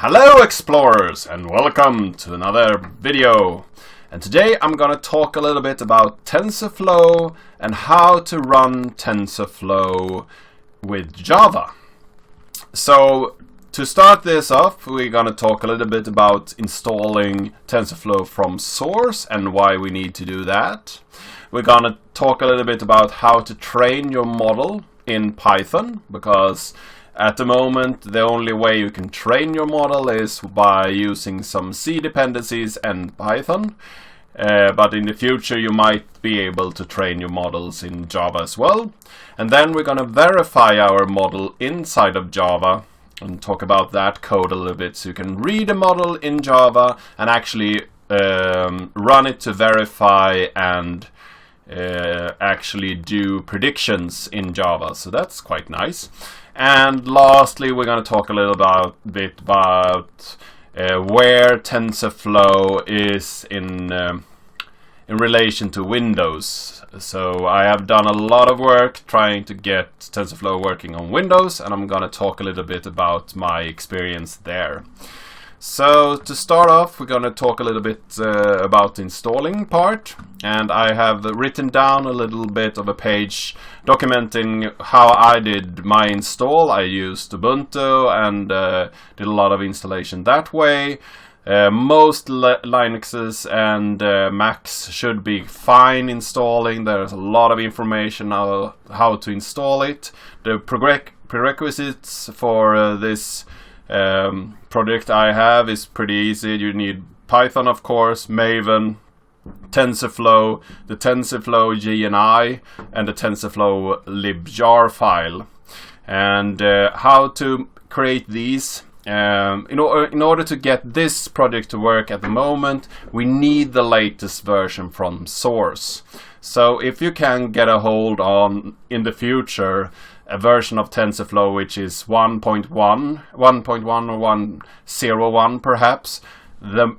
Hello explorers, and welcome to another video. And today I'm gonna talk a little bit about Tensorflow and how to run Tensorflow with Java. So to start this off, we're gonna talk a little bit about installing Tensorflow from source and why we need to do that. We're gonna talk a little bit about how to train your model in Python, because at the moment, the only way you can train your model is by using some C dependencies and Python. But in the future, you might be able to train your models in Java as well. And then we're going to verify our model inside of Java and talk about that code a little bit. So you can read a model in Java and actually run it to verify and actually do predictions in Java. So that's quite nice. And lastly, we're going to talk a little bit about where TensorFlow is in relation to Windows. So I have done a lot of work trying to get TensorFlow working on Windows, and I'm going to talk a little bit about my experience there. So to start off, we're going to talk a little bit about the installing part, and I have written down a little bit of a page documenting how I did my install. I used Ubuntu and did a lot of installation that way. Most Linuxes and Macs should be fine installing. There's a lot of information on how to install it. The prerequisites for this project I have is pretty easy. You need Python, of course, Maven, TensorFlow, the TensorFlow GNI, and the TensorFlow libjar file. And how to create these. In order to get this project to work at the moment, we need the latest version from source. So if you can get a hold on, in the future, a version of TensorFlow which is 1.1 or 1.01 perhaps, the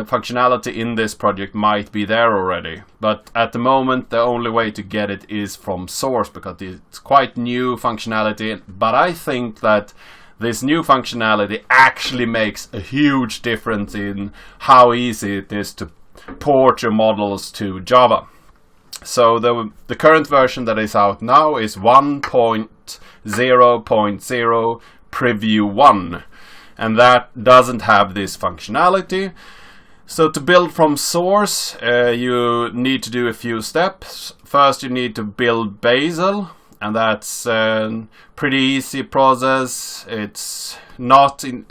functionality in this project might be there already. But at the moment, the only way to get it is from source, because it's quite new functionality. But I think that this new functionality actually makes a huge difference in how easy it is to port your models to Java. So the current version that is out now is 1.0.0 Preview 1, and that doesn't have this functionality. So to build from source, you need to do a few steps. First, you need to build Bazel, and that's a pretty easy process. It's not in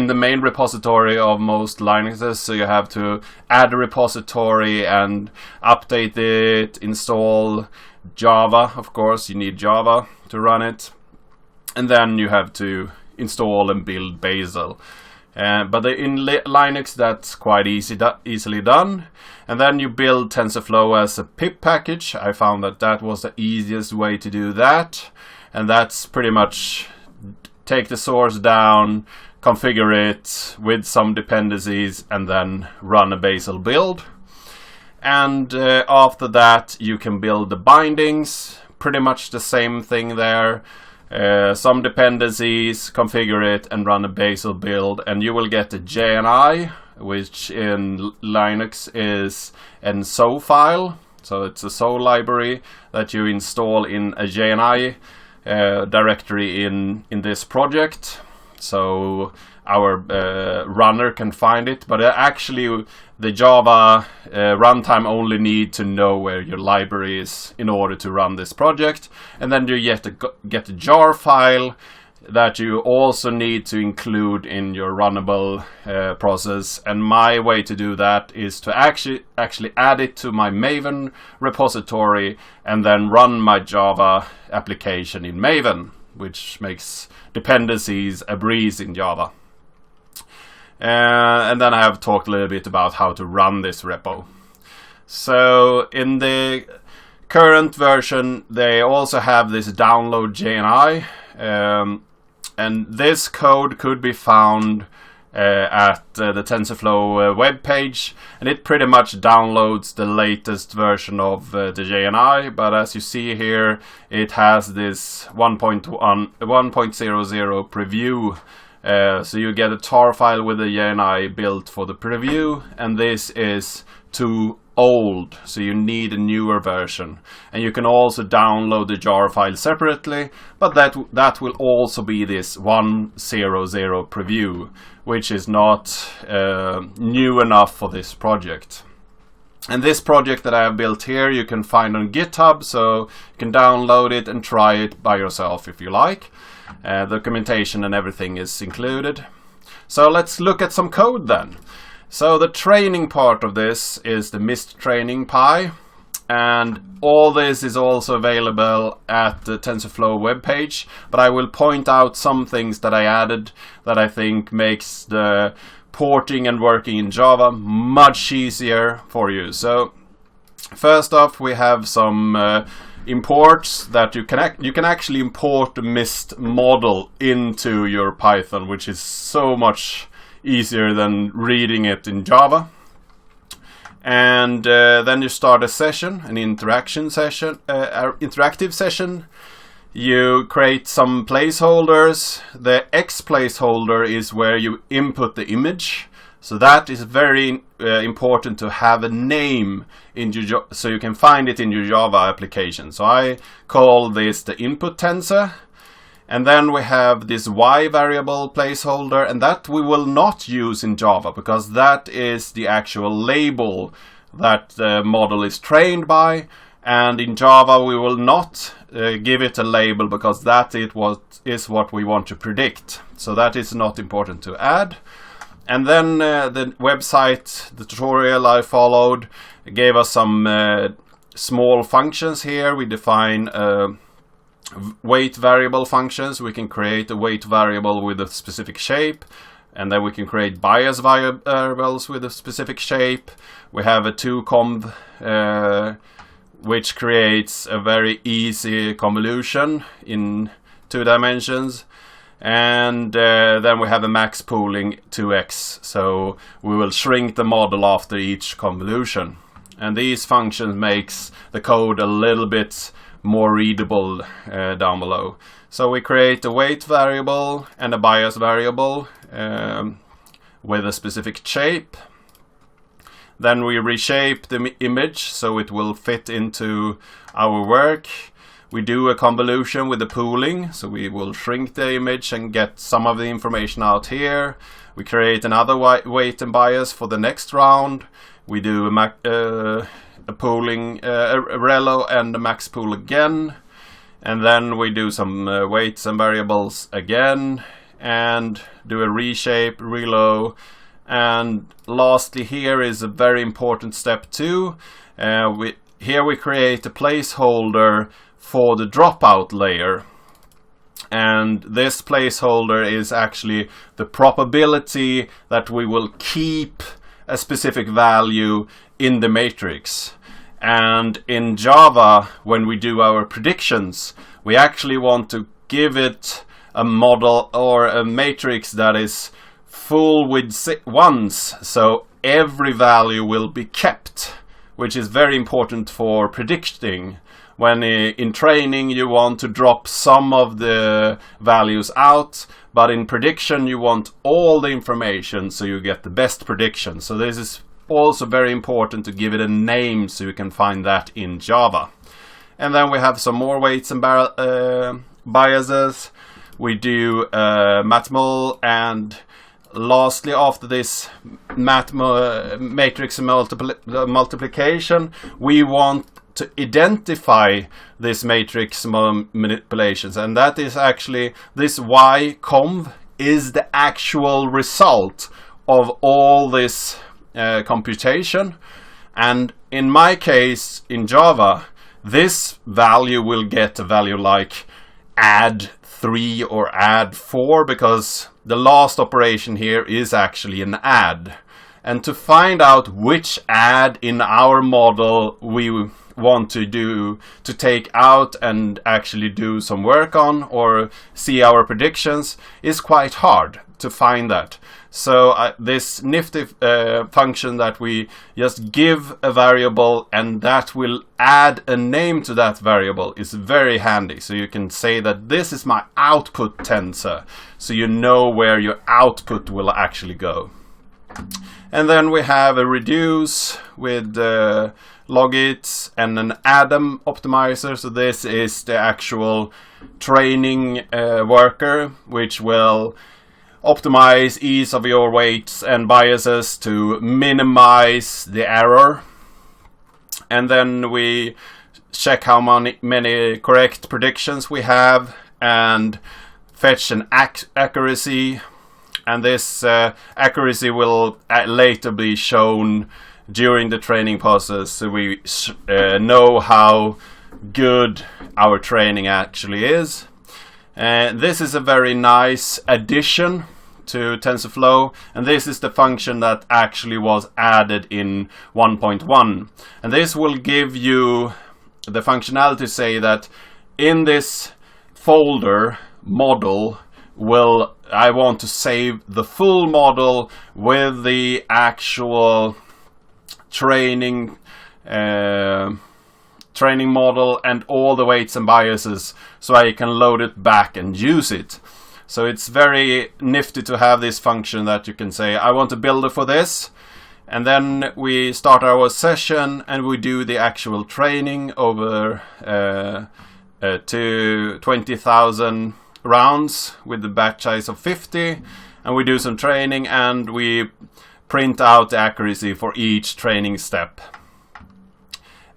the main repository of most Linuxes, so you have to add a repository and update it, install Java. Of course, you need Java to run it, and then you have to install and build Bazel. But in Linux, that's quite easily done. And then you build TensorFlow as a pip package. I found that was the easiest way to do that, and that's pretty much take the source down, configure it with some dependencies, and then run a Bazel build. And after that, you can build the bindings. Pretty much the same thing there. Some dependencies, configure it, and run a Bazel build, and you will get a GNI, which in Linux is an SO file. So it's a SO library that you install in a GNI directory in this project. So our runner can find it, but actually the Java runtime only need to know where your library is in order to run this project. And then you get a jar file that you also need to include in your runnable process. And my way to do that is to actually add it to my Maven repository and then run my Java application in Maven, which makes dependencies a breeze in Java. And then I have talked a little bit about how to run this repo. So in the current version, they also have this download GNI, and this code could be found at the TensorFlow web page, and it pretty much downloads the latest version of the JNI. But as you see here, it has this 1.00 preview. So you get a tar file with the JNI built for the preview, and this is too old, so you need a newer version. And you can also download the jar file separately, but that will also be this 1.00 preview, which is not new enough for this project. And this project that I have built here you can find on GitHub, so you can download it and try it by yourself if you like. Documentation and everything is included. So let's look at some code then. So the training part of this is the MIST training py, and all this is also available at the TensorFlow webpage, but I will point out some things that I added that I think makes the porting and working in Java much easier for you. So first off, we have some imports that you can actually import the MIST model into your Python, which is so much easier than reading it in Java. And then you start a session, an interactive session. You create some placeholders. The X placeholder is where you input the image. So that is very important to have a name in your, so you can find it in your Java application. So I call this the input tensor. And then we have this Y variable placeholder, and that we will not use in Java because that is the actual label that the model is trained by. And in Java we will not give it a label because that is what we want to predict. So that is not important to add. And then the website, the tutorial I followed, gave us some small functions here. We define weight variable functions. We can create a weight variable with a specific shape, and then we can create bias variables with a specific shape. We have a toConv which creates a very easy convolution in 2 dimensions, and then we have a max pooling 2x, so we will shrink the model after each convolution. And these functions makes the code a little bit more readable down below. So we create a weight variable and a bias variable with a specific shape. Then we reshape the image so it will fit into our work. We do a convolution with the pooling, so we will shrink the image and get some of the information out here. We create another weight and bias for the next round. We do a pooling, a relo and a max pool again, and then we do some weights and variables again, and do a reshape, reload, and lastly here is a very important step 2. Here we create a placeholder for the dropout layer, and this placeholder is actually the probability that we will keep a specific value in the matrix. And in Java, when we do our predictions, we actually want to give it a model or a matrix that is full with ones, so every value will be kept, which is very important for predicting. When in training you want to drop some of the values out, but in prediction you want all the information so you get the best prediction. So this is also very important to give it a name so you can find that in Java. And then we have some more weights and biases. We do matmul, and lastly after this matrix multiplication we want to identify this matrix manipulations, and that is actually this yconv is the actual result of all this computation. And in my case in Java, this value will get a value like add 3 or add 4, because the last operation here is actually an add. And to find out which add in our model we want to do, to take out and actually do some work on or see our predictions, is quite hard. to find that. So this nifty function that we just give a variable and that will add a name to that variable is very handy. So you can say that this is my output tensor, so you know where your output will actually go. And then we have a reduce with logits and an Adam optimizer. So this is the actual training worker, which will optimize each of your weights and biases to minimize the error. And then we check how many correct predictions we have and fetch an accuracy. And this accuracy will later be shown during the training process, so we know how good our training actually is. This is a very nice addition to TensorFlow, and this is the function that actually was added in 1.1. And this will give you the functionality to say that in this folder model I want to save the full model with the actual training model and all the weights and biases, so I can load it back and use it. So it's very nifty to have this function that you can say, I want to build it for this, and then we start our session and we do the actual training over to 20,000 rounds with the batch size of 50, and we do some training and we print out the accuracy for each training step.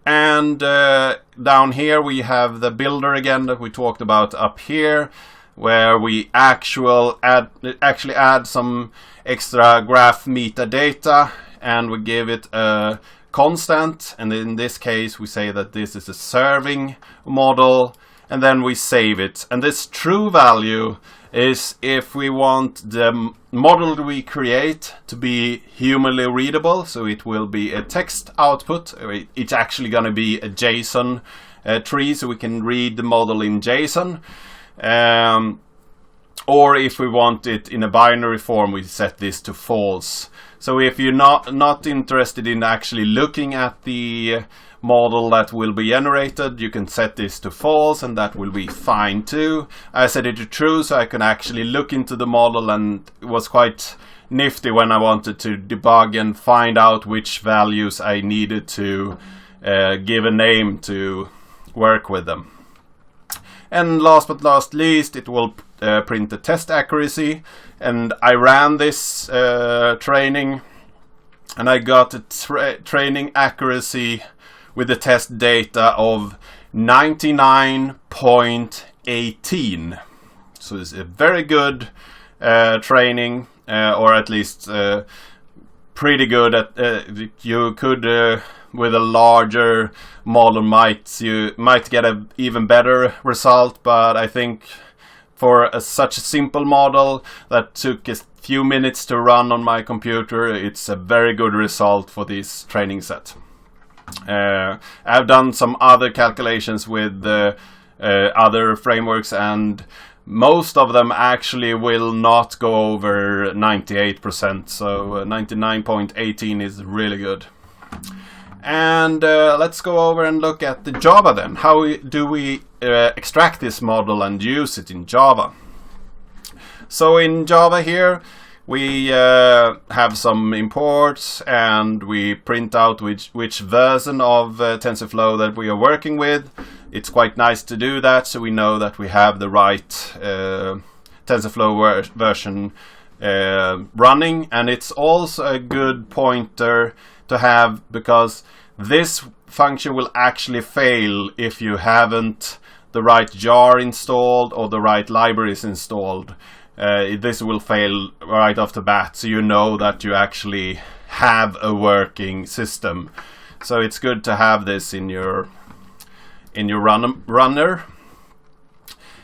And down here we have the builder again that we talked about up here, where we actually add some extra graph metadata, and we give it a constant, and in this case we say that this is a serving model, and then we save it. And this true value is if we want the model we create to be humanly readable, so it will be a text output. It's actually going to be a JSON tree, so we can read the model in JSON. Or if we want it in a binary form, we set this to false. So if you're not interested in actually looking at the model that will be generated, you can set this to false, and that will be fine too. I set it to true, so I can actually look into the model, and it was quite nifty when I wanted to debug and find out which values I needed to give a name to work with them. And last but not least, it will print the test accuracy, and I ran this training, and I got a training accuracy with the test data of 99.18. So it's a very good training, or at least pretty good. You could with a larger model you might get an even better result, but I think for such a simple model that took a few minutes to run on my computer, it's a very good result for this training set. I've done some other calculations with other frameworks, and most of them actually will not go over 98%, so 99.18 is really good. And let's go over and look at the Java then. How do we extract this model and use it in Java? So in Java here, we have some imports, and we print out which version of TensorFlow that we are working with. It's quite nice to do that, so we know that we have the right TensorFlow version running. And it's also a good pointer to have, because this function will actually fail if you haven't the right jar installed or the right libraries installed. This will fail right off the bat, so you know that you actually have a working system. So it's good to have this in your runner.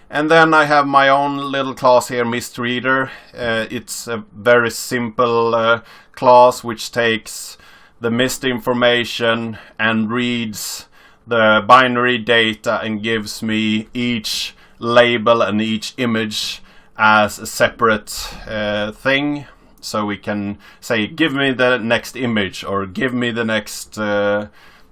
And then I have my own little class here, MistReader. It's a very simple class which takes the missed information and reads the binary data and gives me each label and each image as a separate thing. So we can say, give me the next image, or give me the next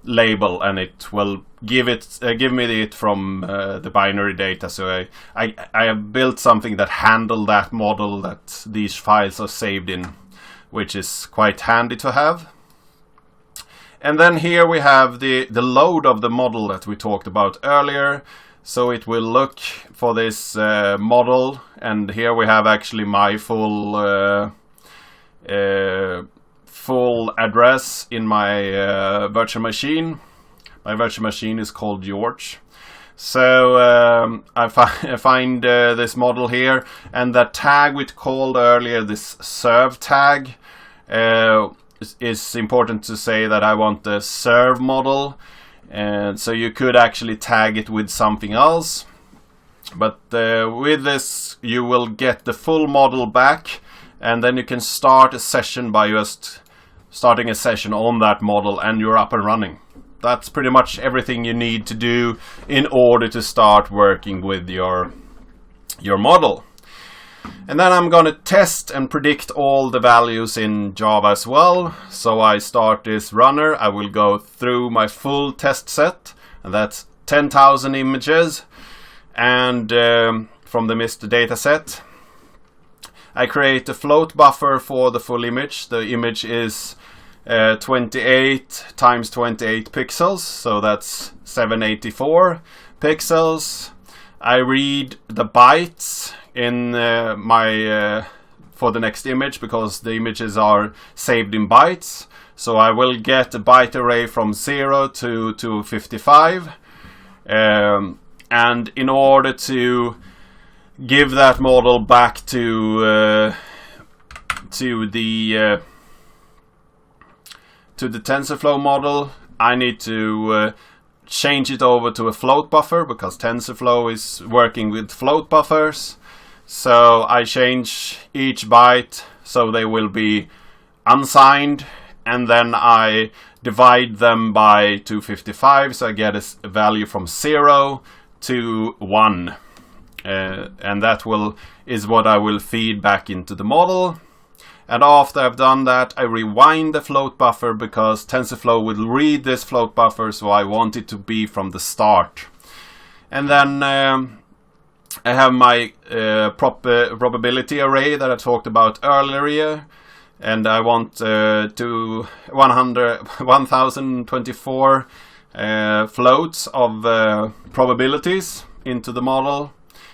label, and it will give me it from the binary data. So I have built something that handle that model that these files are saved in, which is quite handy to have. And then here we have the load of the model that we talked about earlier. So it will look for this model, and here we have actually my full address in my virtual machine. My virtual machine is called George. So I find this model here, and that tag we called earlier, this serve tag, is important to say that I want the serve model. And so you could actually tag it with something else, but with this you will get the full model back, and then you can start a session by just starting a session on that model, and you're up and running. That's pretty much everything you need to do in order to start working with your model. And then I'm going to test and predict all the values in Java as well. So I start this runner. I will go through my full test set, and that's 10,000 images, and from the MIST data set. I create a float buffer for the full image. The image is 28 times 28 pixels, so that's 784 pixels. I read the bytes in for the next image, because the images are saved in bytes. So I will get a byte array from 0 to 255, and in order to give that model back to the TensorFlow model, I need to change it over to a float buffer, because TensorFlow is working with float buffers. So I change each byte so they will be unsigned, and then I divide them by 255, so I get a value from 0 to 1. And that is what I will feed back into the model. And after I've done that, I rewind the float buffer, because TensorFlow will read this float buffer, so I want it to be from the start. And then I have my probability array that I talked about earlier, and I want 1024 floats of probabilities into the model,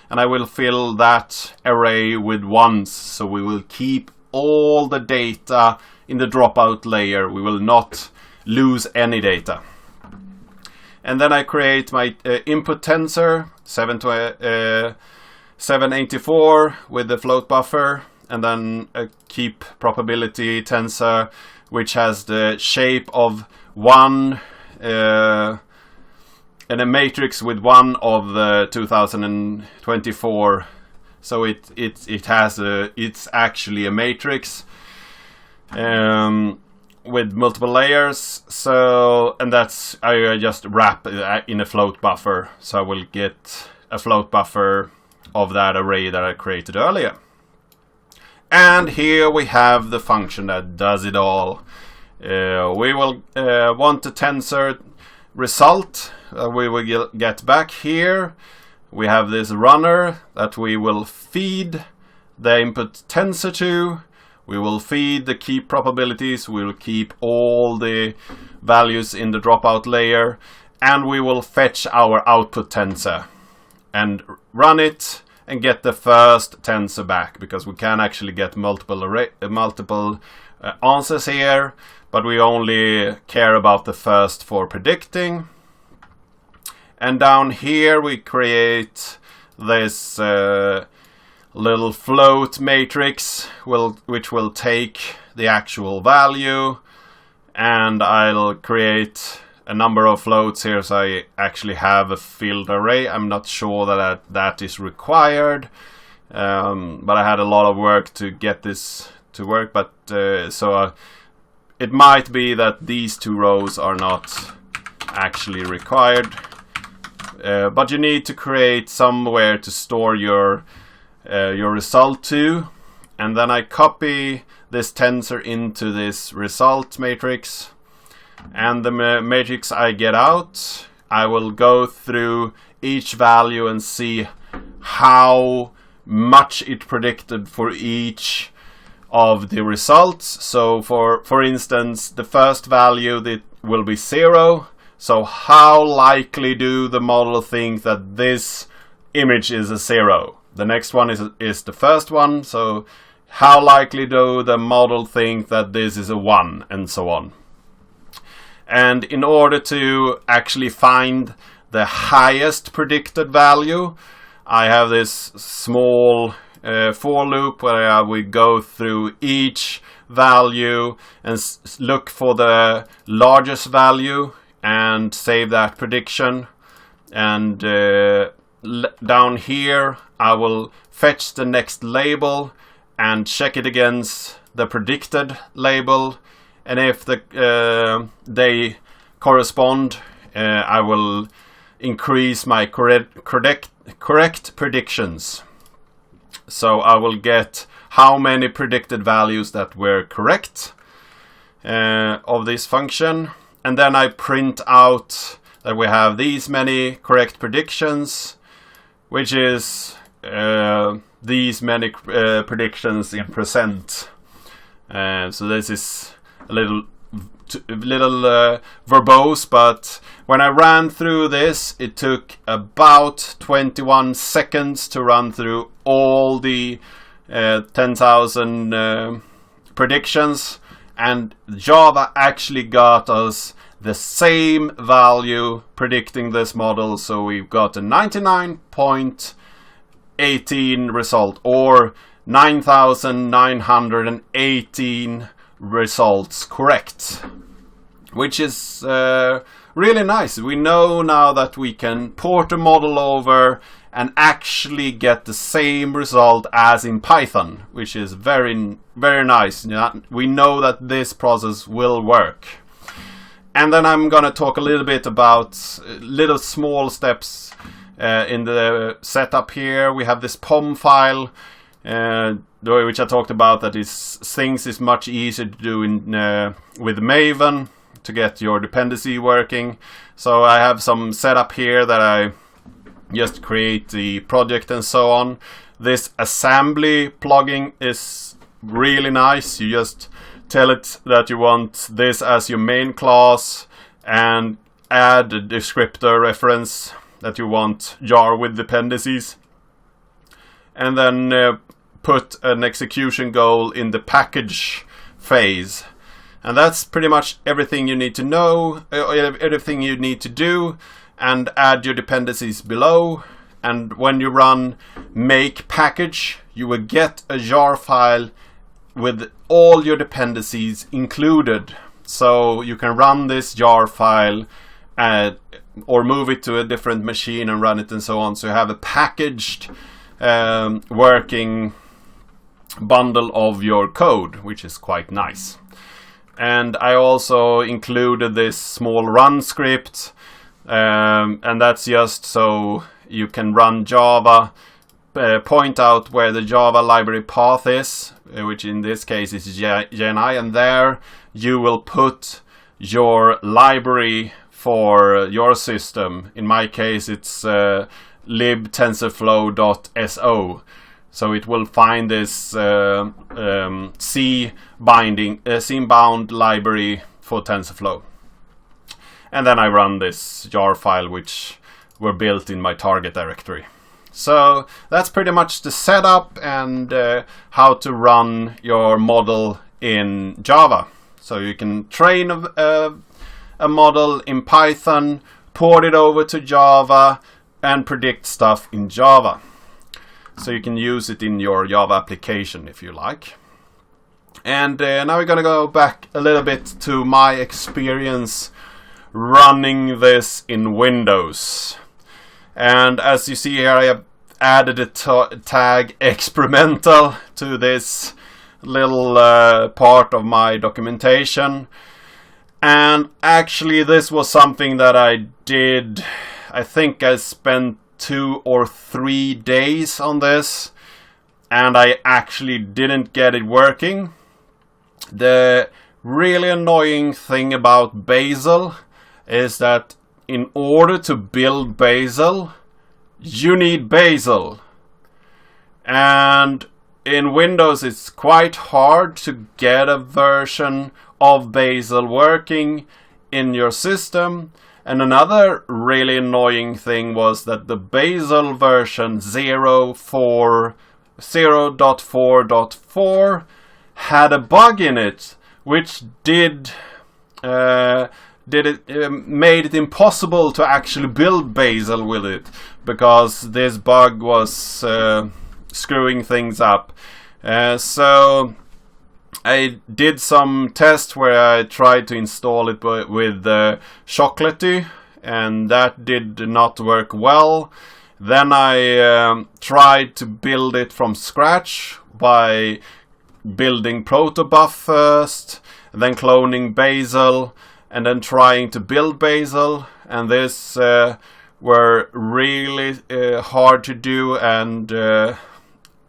and I will fill that array with ones, so we will keep all the data in the dropout layer. We will not lose any data. And then I create my input tensor 784 with the float buffer, and then a keep probability tensor, which has the shape of 1 and a matrix with 1 of the 2024. So it's actually a matrix with multiple layers. So, and that's, I just wrap in a float buffer, so I will get a float buffer of that array that I created earlier. And here we have the function that does it all. We will want the tensor result. We will get back here. We have this runner that we will feed the input tensor to. We will feed the keep probabilities. We will keep all the values in the dropout layer, and we will fetch our output tensor and run it and get the first tensor back, because we can actually get multiple answers here, but we only care about the first for predicting. And down here we create this little float matrix which will take the actual value, and I'll create a number of floats here, so I actually have a filled array. I'm not sure that is required, but I had a lot of work to get this to work, but it might be that these two rows are not actually required, but you need to create somewhere to store your your result to, and then I copy this tensor into this result matrix, and the matrix I get out, I will go through each value and see how much it predicted for each of the results. So for instance, the first value that will be 0. So how likely do the model think that this image is a 0? The next one is the first one. So how likely do the model think that this is a 1, and so on. And in order to actually find the highest predicted value, I have this small for loop where I will go through each value and look for the largest value and save that prediction. And down here I will fetch the next label and check it against the predicted label, and if they correspond, I will increase my correct predictions. So I will get how many predicted values that were correct of this function, and then I print out that we have these many correct predictions, which is these many predictions in percent. So this is a little verbose, but when I ran through this, it took about 21 seconds to run through all the 10,000 predictions, and Java actually got us the same value predicting this model. So we've got a 99.18 result, or 9,918 results correct, which is really nice. We know now that we can port a model over and actually get the same result as in Python, which is very, very nice. We know that this process will work. And then I'm gonna talk a little bit about little small steps in the setup here. We have this POM file, which I talked about, that things is much easier to do with Maven to get your dependency working. So I have some setup here that I just create the project and so on. This assembly plugin is really nice. You just tell it that you want this as your main class and add a descriptor reference that you want jar with dependencies, and then put an execution goal in the package phase. And that's pretty much everything you need to know, everything you need to do, and add your dependencies below. And when you run make package, you will get a jar file with all your dependencies included. So you can run this jar file or move it to a different machine and run it and so on. So you have a packaged working bundle of your code, which is quite nice. And I also included this small run script, and that's just so you can run Java, point out where the Java library path is, which in this case is GNI, and there you will put your library for your system. In my case, it's libtensorflow.so. So it will find this C-bound library for TensorFlow. And then I run this jar file, which were built in my target directory. So that's pretty much the setup and how to run your model in Java. So you can train a model in Python, port it over to Java, and predict stuff in Java. So you can use it in your Java application if you like. And now we're gonna go back a little bit to my experience running this in Windows. And as you see here, I have added a tag experimental to this little part of my documentation. And actually this was something that I did, I think I spent 2 or 3 days on this. and I actually didn't get it working. The really annoying thing about Bazel is that in order to build Bazel, you need Bazel. And in Windows it's quite hard to get a version of Bazel working in your system. And another really annoying thing was that the Bazel version 0.4.4 had a bug in it, which made it impossible to actually build Bazel with it, because this bug was screwing things up. So I did some tests where I tried to install it with Chocolatey, and that did not work well. Then I tried to build it from scratch by building Protobuf first, then cloning Bazel, and then trying to build Bazel. And this were really hard to do, and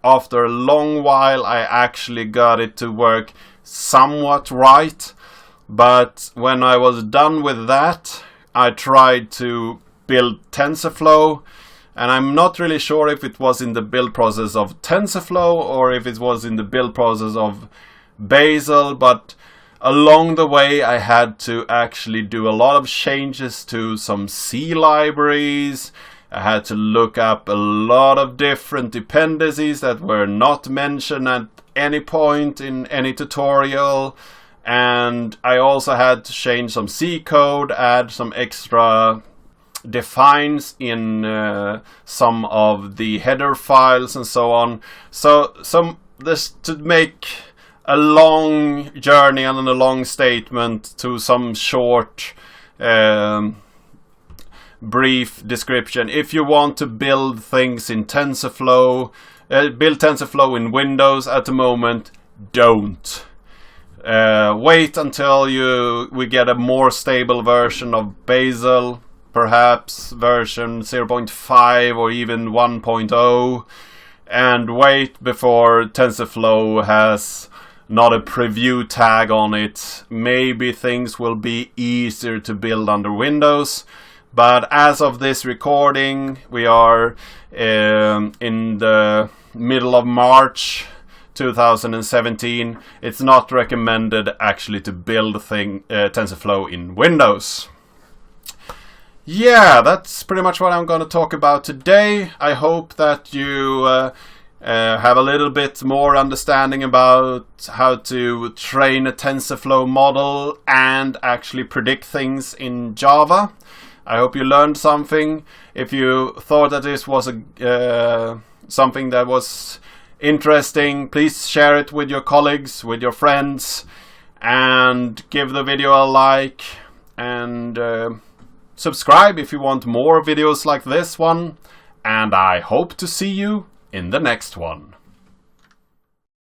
after a long while I actually got it to work somewhat right. But when I was done with that, I tried to build TensorFlow, and I'm not really sure if it was in the build process of TensorFlow or if it was in the build process of Bazel, but along the way I had to actually do a lot of changes to some C libraries. I had to look up a lot of different dependencies that were not mentioned at any point in any tutorial. And I also had to change some C code, add some extra defines in some of the header files and so on. So this to make a long journey and a long statement to some short brief description. If you want to build things in TensorFlow, build TensorFlow in Windows at the moment, don't. Wait until we get a more stable version of Bazel, perhaps version 0.5 or even 1.0, and wait before TensorFlow has not a preview tag on it. Maybe things will be easier to build under Windows, but as of this recording, we are in the middle of March 2017. It's not recommended actually to build TensorFlow in Windows. Yeah, that's pretty much what I'm going to talk about today. I hope that you have a little bit more understanding about how to train a TensorFlow model and actually predict things in Java. I hope you learned something. If you thought that this was something that was interesting, please share it with your colleagues, with your friends, and give the video a like, and subscribe if you want more videos like this one. And I hope to see you in the next one.